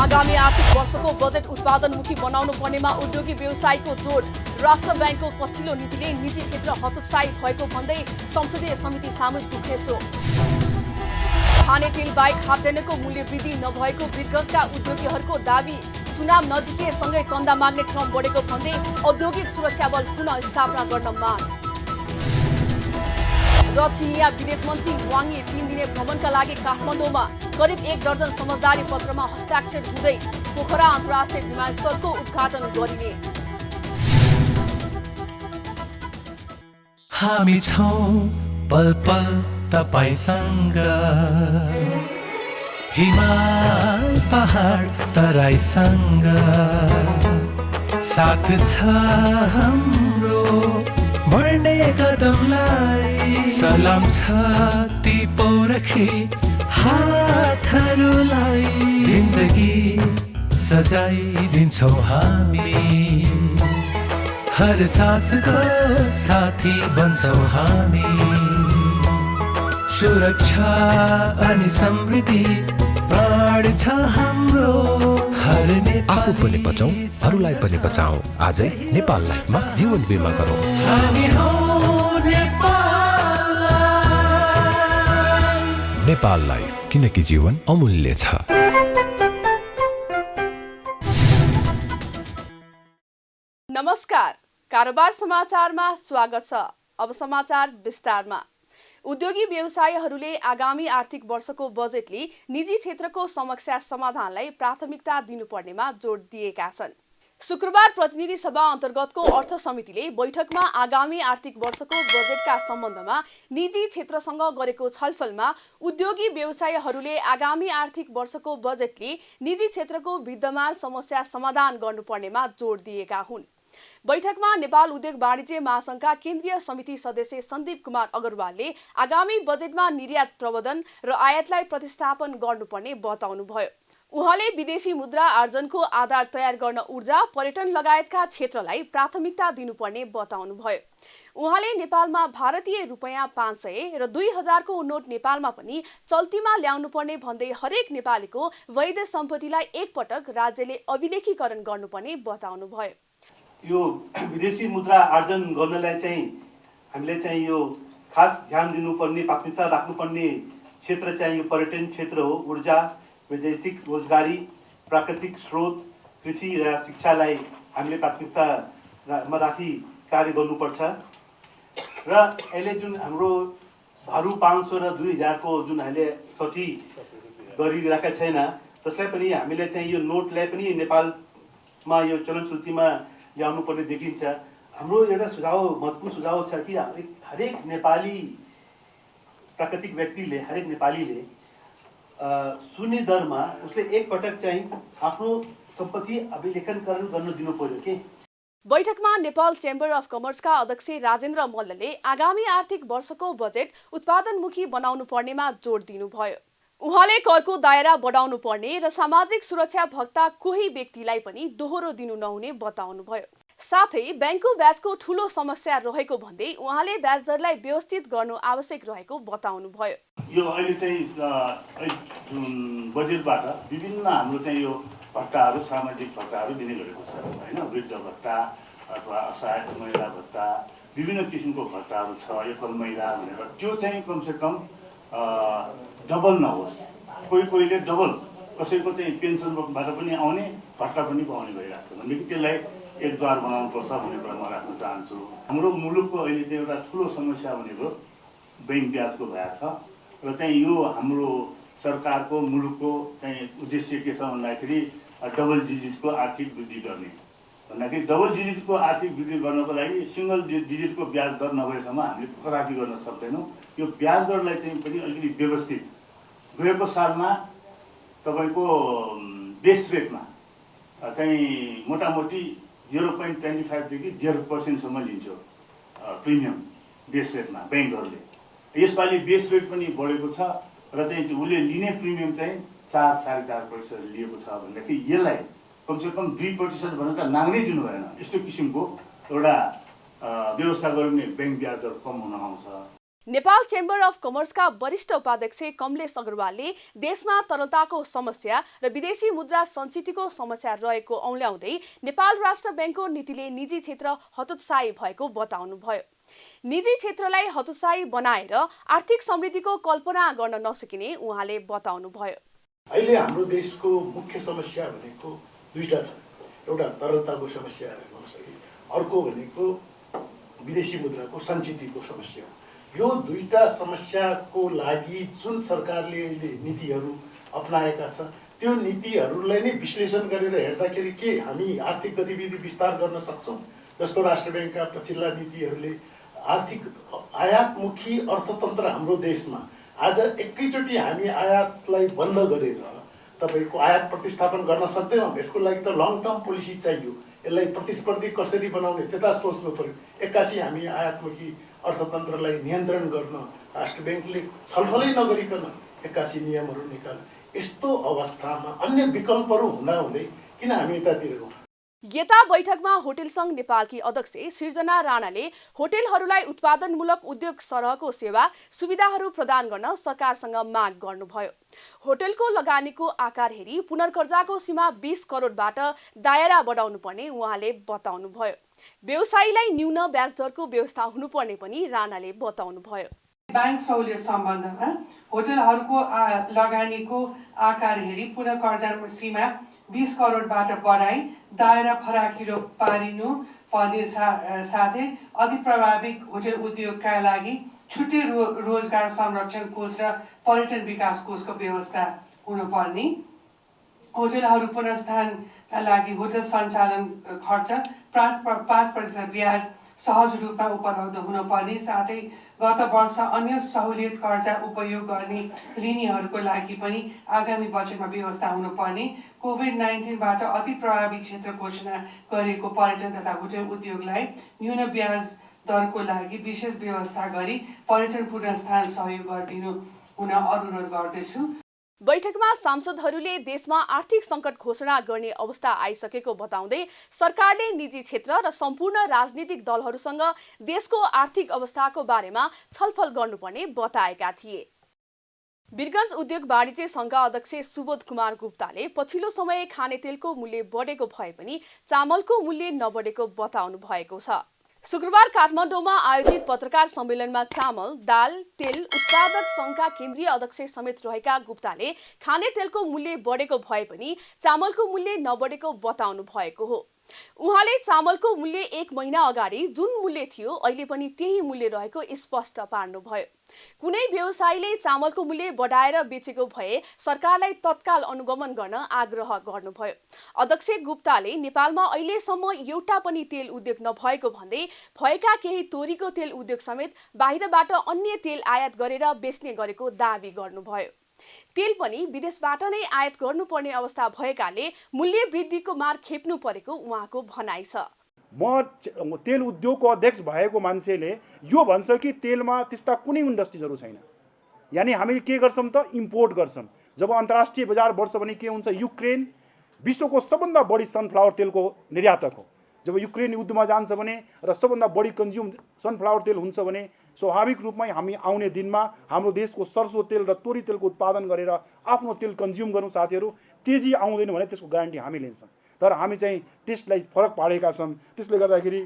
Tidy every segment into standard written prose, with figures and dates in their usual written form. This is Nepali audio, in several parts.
आगामी आर्थिक वर्षको बजेट उत्पादनमुखी बनाउनु पर्नेमा उद्योगी व्यवसायको जोड। राष्ट्र ब्याङ्कको पछिल्लो नीतिले निजी क्षेत्र हतोत्साही भएको भन्दै संसदीय समिति सामु दुखेसो। खाने तेल बाहेक खाद्यान्नको मूल्य वृद्धि नभएको विगतका उद्योगीहरूको दाबी। चुनाव नजिकैसँगै चन्दा माग्ने क्रम बढेको भन्दै औद्योगिक सुरक्षा बल पुनः स्थापना गर्न माग। र चिनिया विदेश मन्त्री वाङ यी 3 दिने भ्रमणका लागि काठमाडौँमा। करिब 1 दर्जन समझदारी पत्रमा हस्ताक्षर हुँदै पोखरा अन्तर्राष्ट्रिय विमानस्थलको उद्घाटन गरिने। हामी छौं पल पल तपाईसँग, हिमाल पहाड तराईसँग, साथ छ हाम्रो बढ्ने कदमलाई। सलाम छ ती पोरखे हातहरूलाई, जिन्दगी सजाइदिन्छौँ हामी, हर सासको साथी बन्छौँ हामी। सुरक्षा अनि समृद्धि प्राण छ हाम्रो, हर आफू पनि बचौं, अरूलाई पनि बचाऊ। आजै नेपाल लाइफमा जीवन बिमा गरौँ। हामी हौ नेपाल लाइफ, किनकि जीवन अमूल्य छ। नमस्कार, कारोबार समाचारमा स्वागत छ। अब समाचार विस्तारमा। उद्योगी व्यवसायीहरूले आगामी आर्थिक वर्षको बजेटले निजी क्षेत्रको समस्या समाधानलाई प्राथमिकता दिनुपर्नेमा जोड दिएका छन्। शुक्रबार प्रतिनिधि सभा अन्तर्गतको अर्थ समितिले बैठकमा आगामी आर्थिक वर्षको बजेटका सम्बन्धमा निजी क्षेत्रसँग गरेको छलफलमा उद्योगी व्यवसायीहरूले आगामी आर्थिक वर्षको बजेटले निजी क्षेत्रको विद्यमान समस्या समाधान गर्नुपर्नेमा जोड दिएका हुन्। बैठकमा नेपाल उद्योग वाणिज्य महासंघका केन्द्रीय समिति सदस्य सन्दीप कुमार अग्रवालले आगामी बजेटमा निर्यात प्रवर्धन र आयातलाई प्रतिस्थापन गर्नुपर्ने बताउनुभयो। उहाँले विदेशी मुद्रा आर्जनको आधार तयार गर्न ऊर्जा, पर्यटन लगायतका क्षेत्रलाई प्राथमिकता दिनुपर्ने बताउनुभयो। उहाँले नेपालमा भारतीय रुपैयाँ 500 र 2000 को नोट नेपालमा पनि चल्तीमा ल्याउनुपर्ने भन्दै हरेक नेपालीको वैध सम्पत्तिलाई एकपटक राज्यले अभिलेखीकरण गर्नुपर्ने बताउनुभयो। यो विदेशी मुद्रा आर्जन गर्नलाई चाहिँ हामीले चाहिँ यो खास ध्यान दिनुपर्ने, प्राथमिकता राख्नुपर्ने क्षेत्र चाहिँ यो पर्यटन क्षेत्र हो। ऊर्जा, वैदेशिक रोजगारी, प्राकृतिक स्रोत, कृषि र शिक्षालाई हामीले प्राथमिकतामा राखी कार्य गर्नुपर्छ। र अहिले जुन हाम्रो भारु 500 र 2000 को जुन हामीले सठी गरिरहेका छैन, त्यसलाई पनि हामीले चाहिँ यो नोटलाई पनि नेपालमा यो चलन चल्तीमा ल्याउनु पर्ने देखिन्छ। हाम्रो एउटा सुझाव, महत्त्वपूर्ण सुझाव छ कि हरेक नेपाली प्राकृतिक व्यक्तिले, हरेक नेपालीले शून्य दरमा उसले एकपटक चाहिँ आफ्नो सम्पत्ति अभिलेखनकरण गर्न दिनु पर्यो के। बैठकमा नेपाल चेम्बर अफ कमर्सका अध्यक्ष राजेन्द्र मल्लले आगामी आर्थिक वर्षको बजेट उत्पादनमुखी बनाउनु पर्नेमा जोड दिनुभयो। उहाँले करको दायरा बढाउनु पर्ने र सामाजिक सुरक्षा भत्ता कोही व्यक्तिलाई पनि दोहोरो दिनु नहुने बताउनुभयो। साथै ब्याङ्कको ब्याजको ठूलो समस्या रहेको भन्दै उहाँले ब्याज दरलाई व्यवस्थित गर्नु आवश्यक रहेको बताउनुभयो। यो अहिले चाहिँ बजेटबाट विभिन्न हाम्रो चाहिँ यो भत्ताहरू, सामाजिक भत्ताहरू दिने गरेको छ हैन। वृद्ध भत्ता अथवा असहाय महिला भत्ता, विभिन्न किसिमको भत्ताहरू छ एकल महिला भनेर। त्यो चाहिँ कमसेकम डबल नहोस्। कोहीले डबल, कसैको चाहिँ पेन्सनबाट पनि आउने, भत्ता पनि पाउने भइरहेको छ भनेदेखि त्यसलाई एकद्वार बनाउनुपर्छ भन्ने कुरा म राख्न चाहन्छु। हाम्रो मुलुकको अहिले चाहिँ एउटा ठुलो समस्या भनेको बैंक ब्याजको भएको छ र चाहिँ यो हाम्रो सरकारको, मुलुकको चाहिँ उद्देश्य के छ भन्दाखेरि डबल डिजिटको आर्थिक वृद्धि गर्ने भन्दाखेरि डबल डिजिटको आर्थिक वृद्धि गर्नको लागि सिंगल डिजिटको ब्याज दर नभएसम्म हामीले करापी गर्न सक्दैनौँ। यो ब्याज दरलाई चाहिँ पनि अलिकति व्यवस्थित, गएको सालमा तपाईँको बेस रेटमा चाहिँ मोटामोटी 0.25 देखि 0% लिन्छ प्रिमियम बेस रेटमा ब्याङ्कहरूले। यसपालि बेस रेट पनि बढेको छ र चाहिँ उसले लिने प्रिमियम चाहिँ 4-4.5% लिएको छ भनेदेखि यसलाई कमसेकम 2% भनेर नाग्नै दिनु भएन। यस्तो किसिमको एउटा व्यवस्था गर्ने ब्याङ्क ब्याज दर कम हुन आउँछ। नेपाल चेम्बर अफ कमर्सका वरिष्ठ उपाध्यक्ष कमलेश अग्रवालले देशमा तरलताको समस्या र विदेशी मुद्रा सञ्चितको समस्या रहेको औल्याउँदै नेपाल राष्ट्र ब्याङ्कको नीतिले निजी क्षेत्र हतोत्साही भएको बताउनुभयो। निजी क्षेत्रलाई हतोत्साही बनाएर आर्थिक समृद्धिको कल्पना गर्न नसकिने उहाँले बताउनुभयो। अहिले हाम्रो देशको मुख्य समस्या भनेको दुईटा छ। एउटा तरलताको समस्या हुन सक्छ, अर्को भनेको विदेशी मुद्राको सञ्चितको समस्या। यो दुईटा समस्याको लागि जुन सरकारले अहिले नीतिहरू अपनाएका छ त्यो नीतिहरूलाई नै विश्लेषण गरेर हेर्दाखेरि के हामी आर्थिक गतिविधि विस्तार गर्न सक्छौँ? जस्तो राष्ट्र ब्याङ्कका पछिल्ला नीतिहरूले आर्थिक आयातमुखी अर्थतन्त्र हाम्रो देशमा आज एकैचोटि हामी आयातलाई बन्द गरेर तपाईँको आयात प्रतिस्थापन गर्न सक्दैनौँ। यसको लागि त लङ टर्म पोलिसी चाहियो। यसलाई प्रतिस्पर्धी कसरी बनाउने त्यता सोच्नु पर्यो। एक्कासी हामी आयातमुखी अर्थतन्त्रलाई नियन्त्रण गर्न राष्ट्र ब्याङ्कले छलफलै नगरिकन एक्कासी नियमहरू निकाल्यो। यस्तो अवस्थामा अन्य विकल्पहरू हुँदाहुँदै किन हामी यतातिर गयौँ? यता बैठकमा होटेल सङ्घ नेपालकी अध्यक्ष सृजना राणाले होटेलहरूलाई उत्पादनमूलक उद्योग सरहको सेवा सुविधाहरू प्रदान गर्न सरकारसँग माग गर्नुभयो। होटेलको लगानीको आकार हेरी पुनर्कर्जाको सीमा 20 करोडबाट दायरा बढाउनु पर्ने उहाँले बताउनुभयो। व्यवसायीलाई न्यून ब्याज दरको व्यवस्था हुनुपर्ने पनि राणाले बताउनुभयो। ब्याङ्क सहुलियत सम्बन्धमा होटलहरूको लगानीको आकार हेरी पुनर्कर्जा सीमा 20 करोडबाट बढाई दायरा फराकिलो पारिनु पर्ने साथै अति प्रभावित होटल उद्योगका लागि छुट्टै रोजगार संरक्षण कोष र पर्यटन विकास कोषको व्यवस्था हुनुपर्ने, होटलहरू पुनर्स्थानका लागि होटल सञ्चालन खर्च 5% ब्याज सहज रूपमा उपलब्ध हुनुपर्ने साथै गत वर्ष अन्य सहुलियत कर्जा उपयोग गर्ने ऋणीहरूको लागि पनि आगामी बजेटमा व्यवस्था हुनुपर्ने, कोभिड-19बाट अति प्रभावित क्षेत्र घोषणा गरेको पर्यटन तथा होटल उद्योगलाई न्यून ब्याज दरको लागि विशेष व्यवस्था गरी पर्यटन पुनर्स्थान सहयोग गरिदिनु हुन अनुरोध गर्दछु। बैठकमा सांसदहरूले देशमा आर्थिक सङ्कट घोषणा गर्ने अवस्था आइसकेको बताउँदै सरकारले निजी क्षेत्र र सम्पूर्ण राजनीतिक दलहरूसँग देशको आर्थिक अवस्थाको बारेमा छलफल गर्नुपर्ने बताएका थिए। वीरगञ्ज उद्योग वाणिज्य सङ्घका अध्यक्ष सुबोध कुमार गुप्ताले पछिल्लो समय खाने तेलको मूल्य बढेको भए पनि चामलको मूल्य नबढेको बताउनु भएको छ। शुक्रबार काठमाडौँमा आयोजित पत्रकार सम्मेलनमा चामल, दाल, तेल उत्पादक सङ्घका केन्द्रीय अध्यक्ष समेत रहेका गुप्ताले खाने तेलको मूल्य बढेको भए पनि चामलको मूल्य नबढेको बताउनु भएको हो। उहाँले चामलको मूल्य 1 महिना अगाडि जुन मूल्य थियो अहिले पनि त्यही मूल्य रहेको स्पष्ट पार्नुभयो। कुनै व्यवसायीले चामलको मूल्य बढाएर बेचेको भए सरकारलाई तत्काल अनुगमन गर्न आग्रह गर्नुभयो। अध्यक्ष गुप्ताले नेपालमा अहिलेसम्म एउटा पनि तेल उद्योग नभएको भन्दै भएका केही तोरीको तेल उद्योग समेत बाहिरबाट अन्य तेल आयात गरेर बेच्ने गरेको दावी गर्नुभयो। तेल पनि विदेशबाट नै आयात गर्नुपर्ने अवस्था भएकाले मूल्य वृद्धिको मार खेप्नु परेको उहाँको भनाइ छ। म तेल उद्योगको अध्यक्ष भएको मान्छेले यो भन्छ कि तेलमा त्यस्ता कुनै इन्डस्ट्रिजहरू छैन। यानि हामीले के गर्छौँ त इम्पोर्ट गर्छौँ। जब अन्तर्राष्ट्रिय बजार बढ्छ भने के हुन्छ, युक्रेन विश्वको सबभन्दा बढी सनफ्लावर तेलको निर्यातक हो। जब युक्रेन युद्धमा जान्छ भने र सबभन्दा बढी कन्ज्युम सनफ्लावर तेल हुन्छ भने स्वाभाविक रूपमै हामी आउने दिनमा हाम्रो देशको सरसो तेल र तोरी तेलको उत्पादन गरेर आफ्नो तेल कन्ज्युम गर्नु साथीहरू तेजी आउँदैन भने त्यसको ग्यारेन्टी हामी लिन्छौँ। तर हामी चाहिँ टेस्टलाई फरक पारेका छौँ। त्यसले गर्दाखेरि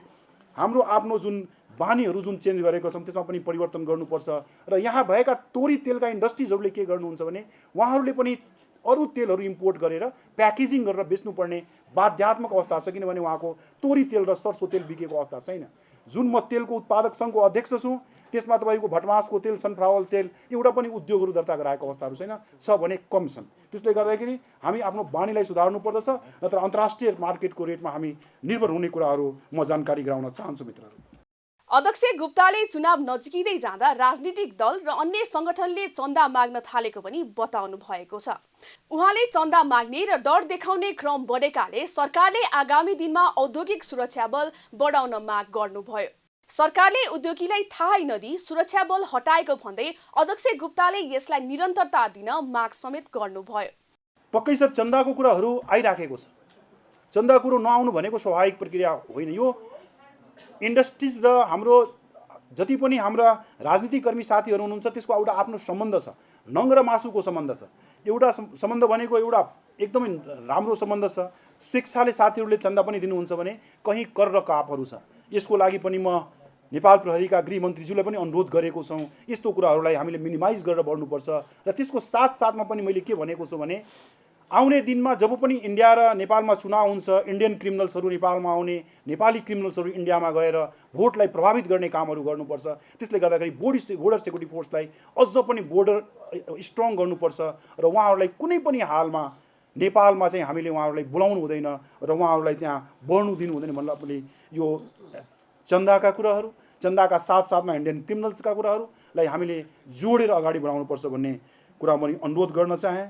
हाम्रो आफ्नो जुन बानीहरू जुन चेन्ज गरेका छौँ त्यसमा पनि परिवर्तन गर्नुपर्छ। र यहाँ भएका तोरी तेलका इन्डस्ट्रिजहरूले के गर्नुहुन्छ भने उहाँहरूले पनि अरू तेलहरू इम्पोर्ट गरेर प्याकेजिङ गरेर बेच्नुपर्ने बाध्यात्मक अवस्था छ। किनभने उहाँको तोरी तेल र सरसो तेल बिकेको अवस्था छैन। जुन म तेलको उत्पादक सङ्घको अध्यक्ष छु त्यसमा तपाईँको भटमासको तेल, सनफ्लावर तेल एउटा पनि उद्योगहरू दर्ता गराएको अवस्थाहरू छैन, छ भने कम छन्। त्यसले गर्दाखेरि हामी आफ्नो बानीलाई सुधार्नु पर्दछ, नत्र अन्तर्राष्ट्रिय मार्केटको रेटमा हामी निर्भर हुने कुराहरू म जानकारी गराउन चाहन्छु मित्रहरू। अध्यक्ष गुप्ताले चुनाव नजिकिँदै जाँदा राजनीतिक दल र अन्य संगठनले चन्दा माग्न थालेको पनि बताउनु भएको छ। उहाँले चन्दा माग्ने र डर देखाउने क्रम बढेकाले सरकारले आगामी दिनमा औद्योगिक सुरक्षा बल बढाउन माग गर्नुभयो। सरकारले उद्योगीलाई थाहै नदिई सुरक्षा बल हटाएको भन्दै अध्यक्ष गुप्ताले यसलाई निरन्तरता दिन माग समेत गर्नुभयो। पक्कै सर चन्दाको कुराहरू आइराखेको छ। चन्दा कुरो नआउनु भनेको स्वाभाविक प्रक्रिया होइन। यो इन्डस्ट्रिज र हाम्रो जति पनि हाम्रा राजनीतिक कर्मी साथीहरू हुनुहुन्छ त्यसको एउटा आफ्नो सम्बन्ध छ, नङ र मासुको सम्बन्ध छ। एउटा सम्बन्ध भनेको एउटा एकदमै राम्रो सम्बन्ध छ। स्वेच्छाले साथीहरूले चन्दा पनि दिनुहुन्छ भने कहीँ कर र कापहरू छ। यसको लागि पनि म नेपाल प्रहरीका गृहमन्त्रीज्यूलाई पनि अनुरोध गरेको छौँ, यस्तो कुराहरूलाई हामीले मिनिमाइज गरेर बढ्नुपर्छ। र त्यसको साथसाथमा पनि मैले के भनेको छु भने आउने दिनमा जब पनि इन्डिया र नेपालमा चुनाव हुन्छ, इन्डियन क्रिमिनल्सहरू नेपालमा आउने, नेपाली क्रिमिनल्सहरू इन्डियामा गएर भोटलाई प्रभावित गर्ने कामहरू गर्नुपर्छ। त्यसले गर्दाखेरि बोर्डर सेक्युरिटी फोर्सलाई अझ पनि बोर्डर स्ट्रङ गर्नुपर्छ र उहाँहरूलाई कुनै पनि हालमा नेपालमा चाहिँ हामीले उहाँहरूलाई बोलाउनु हुँदैन र उहाँहरूलाई त्यहाँ बढ्नु दिनु हुँदैन भन्नाले यो चन्दाका कुराहरू, चन्दाका साथसाथमा इन्डियन क्रिमिनल्सका कुराहरूलाई हामीले जोडेर अगाडि बढाउनुपर्छ भन्ने कुरा मैले अनुरोध गर्न चाहेँ।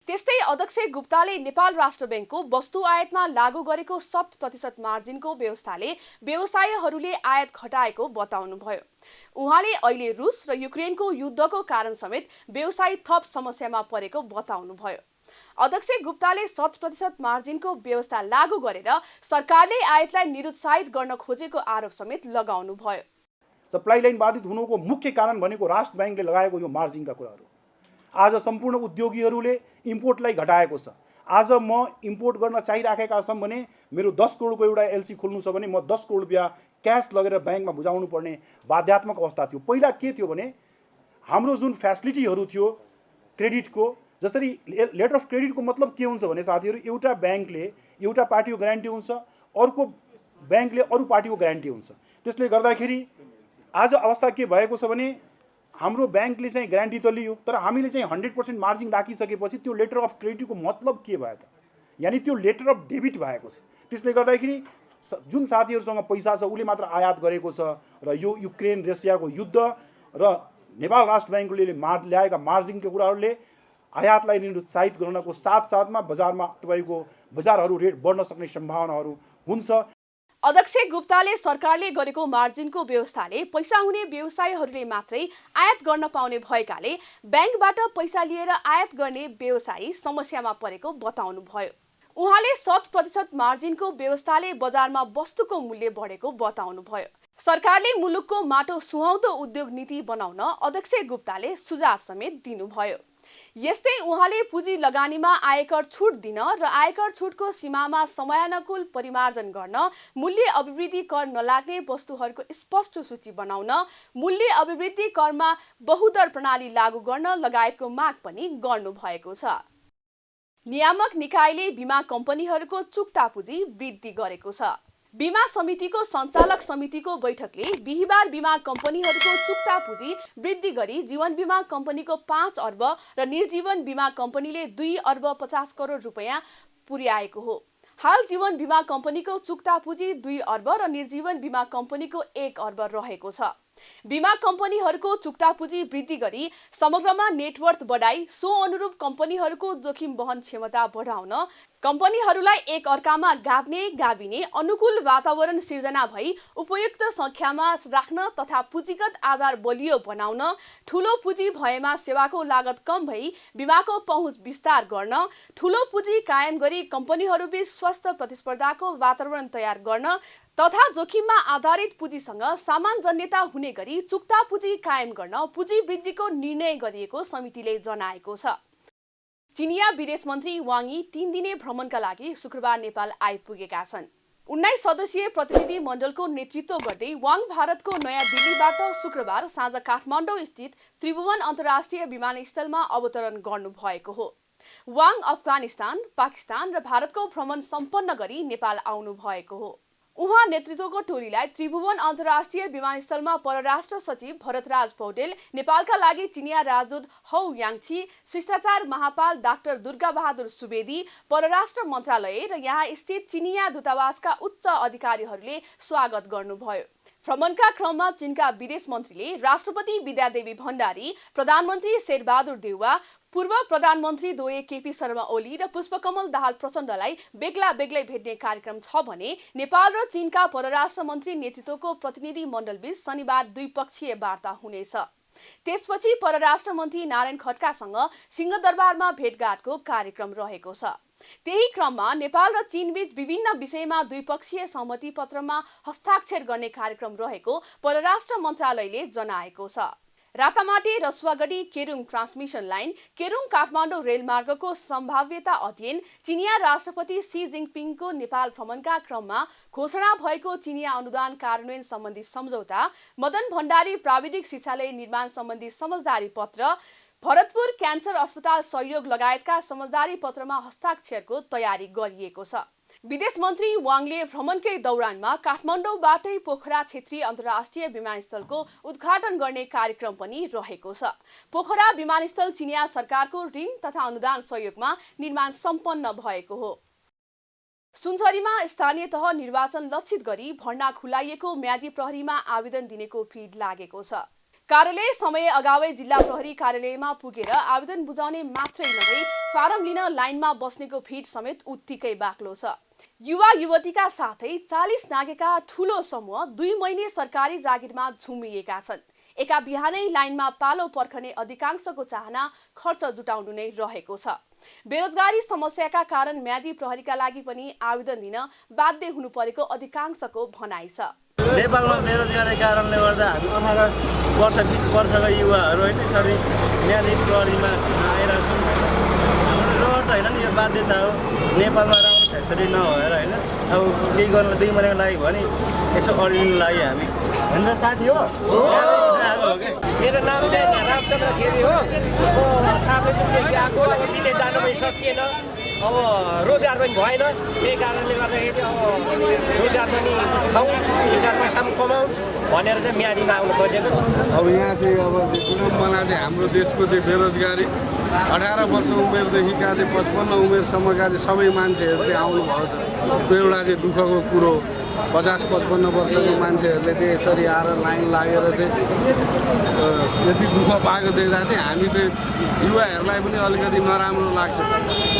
त्यस्तै अध्यक्ष गुप्ताले नेपाल राष्ट्र बैंकको वस्तु आयातमा लागू गरेको 7% मार्जिनको व्यवस्थाले व्यवसायीहरूले आयात घटाएको बताउनुभयो। उहाँले अहिले रुस र युक्रेनको युद्धको कारण समेत व्यवसायी थप समस्यामा परेको बताउनुभयो। अध्यक्ष गुप्ताले 7% मार्जिनको व्यवस्था लागू गरेर सरकारले आयातलाई निरुत्साहित गर्न खोजेको आरोप समेत लगाउनुभयो। सप्लाई लाइन बाधित हुनुको मुख्य कारण भनेको राष्ट्र बैंकले लगाएको यो मार्जिनका कुराहरू। आज सम्पूर्ण उद्योगीहरूले इम्पोर्टलाई घटाएको छ। आज म इम्पोर्ट गर्न चाहिराखेका छौँ भने मेरो 10 करोडको एउटा एलसी खोल्नु छ भने म 10 करोड रुपियाँ क्यास लगेर ब्याङ्कमा बुझाउनु पर्ने बाध्यात्मक अवस्था थियो। पहिला के थियो भने हाम्रो जुन फ्यासिलिटीहरू थियो क्रेडिटको, जसरी लेटर अफ क्रेडिटको मतलब के हुन्छ भने साथीहरू, एउटा ब्याङ्कले एउटा पार्टीको ग्यारेन्टी हुन्छ, अर्को ब्याङ्कले अरू पार्टीको ग्यारेन्टी हुन्छ। त्यसले गर्दाखेरि आज अवस्था के भएको छ भने हाम्रो ब्याङ्कले चाहिँ ग्यारेन्टी त लियो, तर हामीले चाहिँ 100% मार्जिन राखिसकेपछि त्यो लेटर अफ क्रेडिटको मतलब के भयो त? यानि त्यो लेटर अफ डेबिट भएको छ। त्यसले गर्दाखेरि जुन साथीहरूसँग पैसा छ उसले मात्र आयात गरेको छ र यो युक्रेन रसियाको युद्ध र नेपाल राष्ट्र बैंकले ल्याएका मार्जिनको कुराहरूले आयातलाई निरुत्साहित गर्नको साथसाथमा बजारमा तपाईँको बजारहरू रेट बढ्न सक्ने सम्भावनाहरू हुन्छ। अध्यक्ष गुप्ताले सरकारले गरेको मार्जिनको व्यवस्थाले पैसा हुने व्यवसायीहरूले मात्रै आयात गर्न पाउने भएकाले ब्याङ्कबाट पैसा लिएर आयात गर्ने व्यवसायी समस्यामा परेको बताउनुभयो। उहाँले 7% मार्जिनको व्यवस्थाले बजारमा वस्तुको मूल्य बढेको बताउनुभयो। सरकारले मुलुकको माटो सुहाउँदो उद्योग नीति बनाउन अध्यक्ष गुप्ताले सुझाव समेत दिनुभयो। यस्तै उहाँले पुँजी लगानीमा आयकर छुट दिन र आयकर छुटको सीमामा समयानुकूल परिमार्जन गर्न, मूल्य अभिवृद्धि कर नलाग्ने वस्तुहरूको स्पष्ट सूची बनाउन, मूल्य अभिवृद्धि करमा बहुदर प्रणाली लागू गर्न लगायतको माग पनि गर्नुभएको छ। नियामक निकायले बीमा कम्पनीहरूको चुक्ता पुँजी वृद्धि गरेको छ। बीमा समितिको सञ्चालक समितिको बैठकले बिहिबार बीमा कम्पनीहरूको चुक्ता पुँजी वृद्धि गरी जीवन बीमा कम्पनीको 5 अर्ब र निर्जीवन बीमा कम्पनीले 2 अर्ब 50 करोड रुपैयाँ पुर्याएको हो। हाल जीवन बीमा कम्पनीको चुक्ता पुँजी 2 अर्ब र निर्जीवन बीमा कम्पनीको 1 अर्ब रहेको छ। बीमा कम्पनीहरूको चुक्ता पुँजी वृद्धि गरी समग्रमा नेटवर्थ बढाई, सो अनुरूप कम्पनीहरूको जोखिम वहन क्षमता बढाउन, कम्पनीहरूलाई एक अर्कामा गाभिने अनुकूल वातावरण सिर्जना भई उपयुक्त संख्यामा राख्न तथा पुँजीगत आधार बलियो बनाउन, ठूलो पुँजी भएमा सेवाको लागत कम भई बीमाको पहुँच विस्तार गर्न, ठूलो पुँजी कायम गरी कम्पनीहरूबीच स्वस्थ प्रतिस्पर्धाको वातावरण तयार गर्न तथा जोखिममा आधारित पुँजीसँग सामञ्जन्यता हुने गरी चुक्ता पुँजी कायम गर्न पुँजी वृद्धिको निर्णय गरिएको समितिले जनाएको छ। चिनिया विदेश मन्त्री वाङ यी 3 दिने भ्रमणका लागि शुक्रबार नेपाल आइपुगेका छन्। 19 सदस्यीय प्रतिनिधि मण्डलको नेतृत्व गर्दै वाङ भारतको नयाँ दिल्लीबाट शुक्रबार साँझ काठमाडौँ स्थित त्रिभुवन अन्तर्राष्ट्रिय विमानस्थलमा अवतरण गर्नुभएको हो। वाङ अफगानिस्तान, पाकिस्तान र भारतको भ्रमण सम्पन्न गरी नेपाल आउनु भएको हो। उहाँ नेतृत्वको टोलीलाई त्रिभुवन अन्तर्राष्ट्रिय विमानस्थलमा परराष्ट्र सचिव भरतराज पौडेल, नेपालका लागि चिनिया राजदूत हौ याङछी, शिष्टाचार महापाल डाक्टर दुर्गा बहादुर सुवेदी, परराष्ट्र मन्त्रालय र यहाँ स्थित चिनिया दूतावासका उच्च अधिकारीहरूले स्वागत गर्नुभयो। भ्रमणका क्रममा चीनका विदेश मन्त्रीले राष्ट्रपति विद्यादेवी भण्डारी, प्रधानमन्त्री शेरबहादुर देउवा, पूर्व प्रधानमन्त्री द्वय केपी शर्मा ओली र पुष्पकमल दाहाल प्रचण्डलाई बेग्ला बेग्लै भेट्ने कार्यक्रम छ भने नेपाल र चीनका परराष्ट्र मन्त्री नेतृत्वको प्रतिनिधि मण्डलबीच शनिबार द्विपक्षीय वार्ता हुनेछ। त्यसपछि परराष्ट्र मन्त्री नारायण खड्कासँग सिंहदरबारमा भेटघाटको कार्यक्रम रहेको छ। त्यही क्रममा नेपाल र चीनबीच विभिन्न विषयमा द्विपक्षीय सहमति पत्रमा हस्ताक्षर गर्ने कार्यक्रम रहेको परराष्ट्र मन्त्रालयले जनाएको छ। रातामाटे रसुवागढी केरुङ ट्रान्समिसन लाइन केरुङ काठमाडौँ रेलमार्गको सम्भाव्यता अध्ययन चिनिया राष्ट्रपति सी जिङपिङको नेपाल भ्रमणका क्रममा घोषणा भएको चिनिया अनुदान कार्यान्वयन सम्बन्धी सम्झौता, मदन भण्डारी प्राविधिक शिक्षालय निर्माण सम्बन्धी समझदारी पत्र, भरतपुर क्यान्सर अस्पताल सहयोग लगायतका समझदारी पत्रमा हस्ताक्षरको तयारी गरिएको छ। विदेश मन्त्री वाङले भ्रमणकै दौरानमा काठमाडौँबाटै पोखरा क्षेत्रीय अन्तर्राष्ट्रिय विमानस्थलको उद्घाटन गर्ने कार्यक्रम पनि रहेको छ। पोखरा विमानस्थल चिनिया सरकारको ऋण तथा अनुदान सहयोगमा निर्माण सम्पन्न भएको हो। सुनसरीमा स्थानीय तह निर्वाचन लक्षित गरी भर्ना खुलाइएको म्यादी प्रहरीमा आवेदन दिनेको भिड लागेको छ। कार्यालय समय अगावै जिल्ला प्रहरी कार्यालयमा पुगेर आवेदन बुझाउने मात्रै नभई फारम लिन लाइनमा बस्नेको भिड समेत उत्तिकै बाक्लो छ। युवा युवतीका साथै 40 नागेका ठूलो समूह 2 महिने सरकारी जागिरमा झुमिएका छन्। एका बिहानै लाइनमा पालो पर्खने अधिकांशको चाहना खर्च जुटाउनु नै रहेको छ। बेरोजगारी समस्याका कारण म्यादी प्रहरीका लागि पनि आवेदन दिन बाध्य हुनु परेको अधिकांशको भनाइ छ। नेपालमा बेरोजगारी कारणले गर्दा हामी 18 वर्ष 20 वर्षका युवाहरू होइन यसरी म्यादी प्रहरीमा आइरहेको छौँ। हाम्रो रहर त होइन नि, यो बाध्यता हो। नेपालमा राम्रो फेसिलिटी नभएर होइन अब केही गर्न 2 महिनाको लागि भने यसो अडिदिनु लागि हामी होइन साथी हो। मेरो नाम चाहिँ रामचन्द्र खेरी हो। म ताप्लेजुङदेखि आएको, अब दिने जान पनि सकिएन, अब रोजगार पनि भएन। त्यही कारणले गर्दाखेरि अब रोजगार पनि खाउँ, 2-4 पैसा पनि कमाउँ भनेर चाहिँ म्यादीमा आउनु खोजेको। अब यहाँ चाहिँ अब विडम्बना चाहिँ हाम्रो देशको चाहिँ बेरोजगारी 18 वर्ष उमेरदेखिका चाहिँ 55 उमेरसम्मका चाहिँ सबै मान्छेहरू चाहिँ आउनुभएको छ। त्यो एउटा चाहिँ दुःखको कुरो। 50-55 वर्षको मान्छेहरूले चाहिँ यसरी आएर लाइन लागेर चाहिँ यति दुःख पाएको देख्दा चाहिँ हामी चाहिँ युवाहरूलाई पनि अलिकति नराम्रो लाग्छ।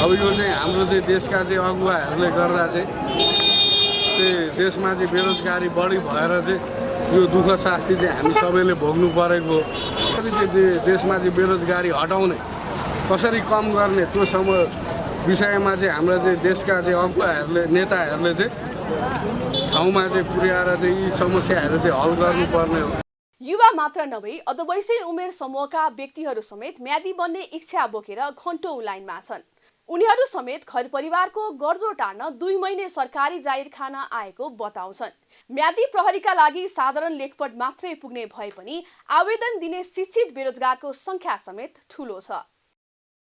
अब यो चाहिँ हाम्रो चाहिँ देशका चाहिँ अगुवाहरूले गर्दा चाहिँ देशमा चाहिँ बेरोजगारी बढी भएर चाहिँ यो दुःख शास्ति चाहिँ हामी सबैले भोग्नु परेको हो। चाहिँ देशमा चाहिँ बेरोजगारी हटाउने, कसरी कम गर्ने त्यो विषयमा चाहिँ हाम्रा चाहिँ देशका चाहिँ अगुवाहरूले नेताहरूले चाहिँ ठाउँमा चाहिँ पुर्याएर चाहिँ यी समस्याहरू चाहिँ हल गर्नुपर्ने हो। युवा मात्र नभई अधवयसी उमेर समूहका व्यक्तिहरू समेत म्यादी बन्ने इच्छा बोकेर घण्टौं लाइनमा छन्। उनीहरू समेत घर परिवारको गर्जो टार्न 2 महिने सरकारी जागिर खान आएको बताउँछन्। म्यादी प्रहरीका लागि साधारण लेखपट मात्रै पुग्ने भए पनि आवेदन दिने शिक्षित बेरोजगारको संख्या समेत ठूलो छ।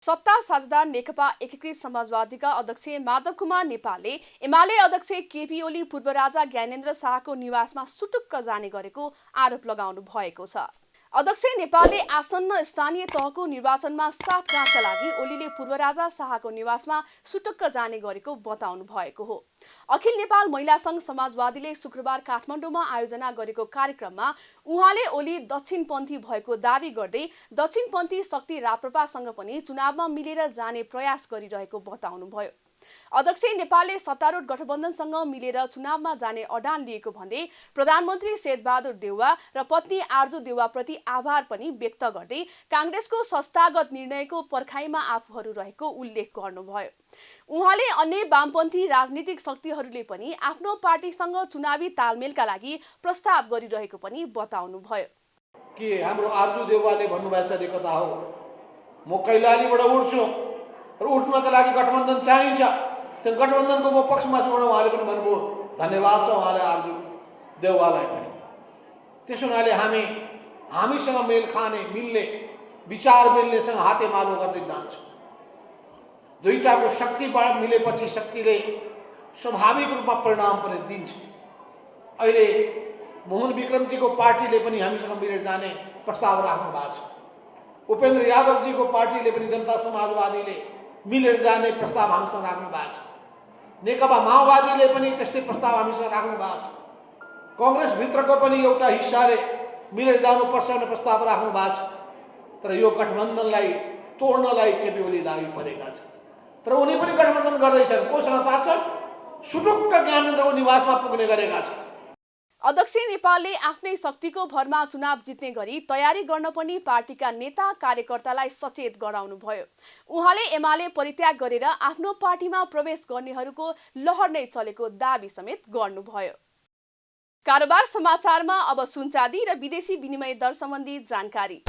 सत्ता साझेदार नेकपा एकीकृत समाजवादीका अध्यक्ष माधव कुमार नेपालले एमाले अध्यक्ष केपी ओली पूर्व राजा ज्ञानेन्द्र शाहको निवासमा सुटुक्क जाने गरेको आरोप लगाउनु भएको छ। अध्यक्ष नेपालले आसन्न स्थानीय तहको निर्वाचनमा 60 गाँठका लागि ओलीले पूर्व राजा शाहको निवासमा सुटुक्क जाने गरेको बताउनु भएको हो। अखिल नेपाल महिला संघ समाजवादीले शुक्रबार काठमाडौँमा आयोजना गरेको कार्यक्रममा उहाँले ओली दक्षिणपन्थी भएको दावी गर्दै दक्षिणपन्थी शक्ति राप्रपासँग पनि चुनावमा मिलेर जाने प्रयास गरिरहेको बताउनुभयो। अध्यक्ष नेपालले सत्तारूढ गठबन्धनसँग मिलेर चुनावमा जाने अडान लिएको भन्दै प्रधानमन्त्री शेरबहादुर देउवा र पत्नी आर्जु देउवाप्रति आभार पनि व्यक्त गर्दै कांग्रेसको संस्थागत निर्णयको पर्खाइमा आफूहरू रहेको उल्लेख गर्नुभयो। उहाँले अन्य वामपन्थी राजनीतिक शक्तिहरूले पनि आफ्नो पार्टीसँग चुनावी तालमेलका लागि प्रस्ताव गरिरहेको पनि बताउनुभयो। के हाम्रो आर्जु देउवाले भन्नुभएको छ कथा हो, म कैलालीबाट उठ्छु र उठ्नका लागि गठबन्धन चाहिन्छ, गठबन्धनको म पक्षमा छु भनेर उहाँले पनि भन्नुभयो। धन्यवाद छ उहाँलाई, आर्जु देउवालाई पनि। त्यसो हुनाले हामीसँग मेल खाने मिल्ने विचार मिल्नेसँग हातेमालो गर्दै जान्छौँ। दुईटाको शक्तिबाट मिलेपछि शक्तिले स्वाभाविक रूपमा परिणाम पनि दिन्छ। अहिले मोहन विक्रमजीको पार्टीले पनि हामीसँग मिलेर जाने प्रस्ताव राख्नु भएको छ। उपेन्द्र यादवजीको पार्टीले पनि जनता समाजवादीले मिलेर जाने प्रस्ताव हामीसँग राख्नु भएको छ। नेकपा माओवादीले पनि त्यस्तै प्रस्ताव हामीसँग राख्नु भएको छ। कङ्ग्रेसभित्रको पनि एउटा हिस्साले मिलेर जानुपर्छ भन्ने प्रस्ताव राख्नु भएको छ। तर यो गठबन्धनलाई तोड्नलाई केपी ओली लागि परेका छन्। तर उनी पनि गठबन्धन गर्दैछन्। कोसँग थाहा छ? सुटुक्क ज्ञानेन्द्रको निवासमा पुग्ने गरेका छन्। अध्यक्ष नेपालले आफ्नै शक्तिको भरमा चुनाव जित्ने गरी तयारी गर्न पनि पार्टीका नेता कार्यकर्तालाई सचेत गराउनुभयो। उहाँले एमाले परित्याग गरेर आफ्नो पार्टीमा प्रवेश गर्नेहरूको लहर नै चलेको दाबी समेत गर्नुभयो। कारोबार समाचारमा अब सुनचाँदी र विदेशी विनिमय दर सम्बन्धी जानकारी।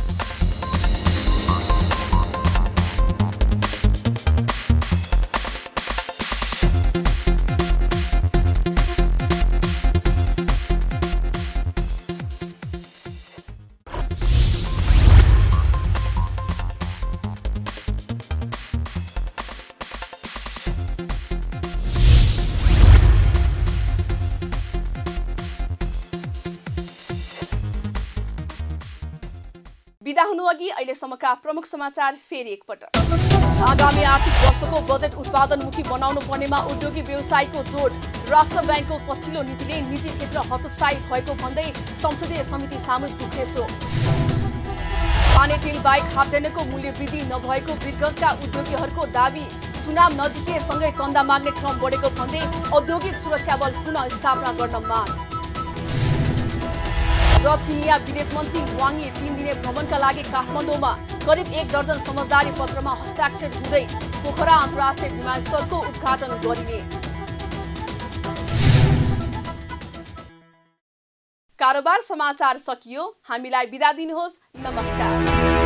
बिदा हुनुअघि अहिलेसम्मका प्रमुख समाचार फेरि एकपटक। आगामी आर्थिक वर्षको बजेट उत्पादनमुखी बनाउनु पर्नेमा उद्योगी व्यवसायीको जोड। राष्ट्र ब्याङ्कको पछिल्लो नीतिले निजी क्षेत्र हतोत्साही भएको भन्दै संसदीय समिति सामु दुखेसो। खाने तेल बाहेक खाद्यान्नको मूल्य वृद्धि नभएको विगतका उद्योगीहरूको दाबी। चुनाव नजिकेसँगै चन्दा माग्ने क्रम बढेको भन्दै औद्योगिक सुरक्षा बल पुनः स्थापना गर्न माग। र चिनिया विदेश मन्त्री वाङ यी 3 दिने भ्रमणका लागि काठमाडौँमा। करिब 1 दर्जन समझदारी पत्रमा हस्ताक्षर हुँदै पोखरा अन्तर्राष्ट्रिय विमानस्थलको उद्घाटन गरिने। कारोबार समाचार सकियो। हामीलाई बिदा दिनुहोस्। नमस्कार।